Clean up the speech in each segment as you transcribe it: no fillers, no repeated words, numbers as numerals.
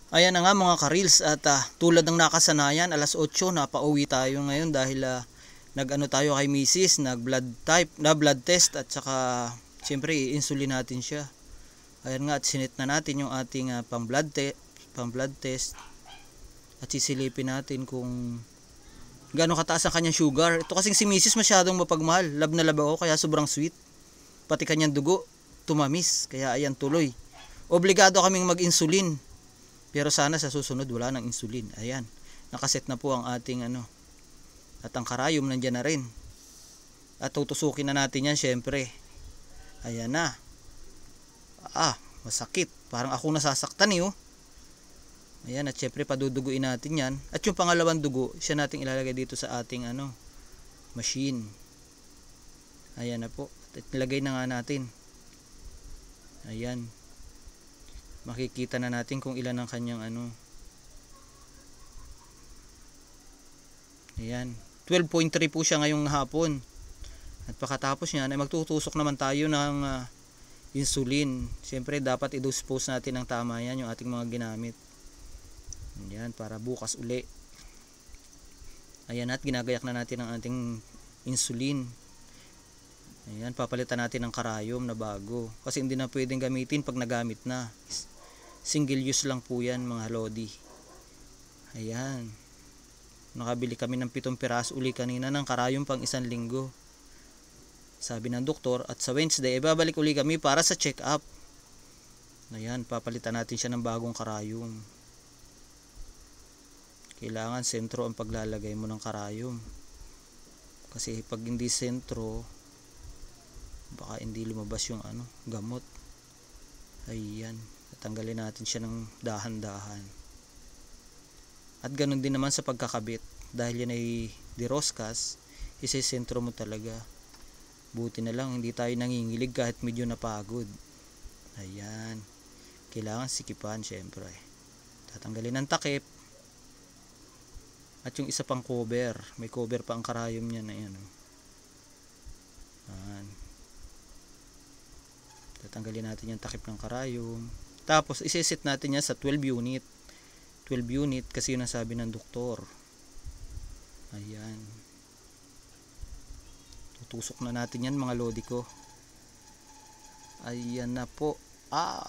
Ayan na nga mga ka-reels, at tulad ng nakasanayan, alas 8 napauwi tayo ngayon dahil nag-ano tayo kay Mrs. Blood test, at saka siyempre i-insulin natin siya. Ayan nga, at sinit na natin yung ating pang blood test, at sisilipin natin kung gaano kataas ang kanyang sugar. Ito kasing si Mrs. masyadong mapagmahal, love na love ako, kaya sobrang sweet. Pati kanyang dugo tumamis, kaya ayan, tuloy obligado kaming mag-insulin. Pero sana sa susunod wala nang insulin. Ayan, nakaset na po ang ating at ang karayom nandiyan na rin. At tutusukin na natin yan syempre. Ayan na. Masakit. Parang ako nasasaktan oh. Ayan, at syempre paduduguin natin yan. At yung pangalawang dugo, siya nating ilalagay dito sa ating machine. Ayan na po. At nilagay na nga natin. Ayan. Makikita na natin kung ilan ang kanyang Ayan, 12.3 po siya ngayong hapon. At pagkatapos niyan ay magtutusok naman tayo ng insulin. Siyempre dapat i-dispose natin ng tama yan yung ating mga ginamit. Ayan, para bukas uli. Ayan, at ginagayak na natin ang ating insulin. Ayan, papalitan natin ng karayom na bago. Kasi hindi na pwedeng gamitin pag nagamit na. Single use lang po yan mga lodi. Ayan. Nakabili kami ng 7 piraso uli kanina ng karayom pang 1 linggo. Sabi ng doktor, at sa Wednesday babalik uli kami para sa check up. Ayan, papalitan natin siya ng bagong karayom. Kailangan sentro ang paglalagay mo ng karayom. Kasi pag hindi sentro, baka hindi lumabas yung gamot. Ayan, tatanggalin natin siya ng dahan-dahan. At ganun din naman sa pagkakabit, dahil yan ay diroskas, isesentro mo talaga. Buti na lang hindi tayo nangingilig kahit medyo napagod. Ayan, kailangan sikipan syempre. Tatanggalin ng takip. At yung isa pang cover, may cover pa ang karayom niya na yan. Ayan. Tatanggalin natin yung takip ng karayom. Tapos iseset natin yan sa 12 unit. 12 unit kasi yun ang sabi ng doktor. Ayan. Tutusok na natin yan mga lodi ko. Ayan na po.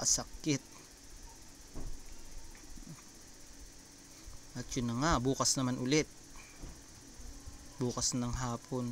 Sakit. At yun na nga, bukas naman ulit. Bukas ng hapon.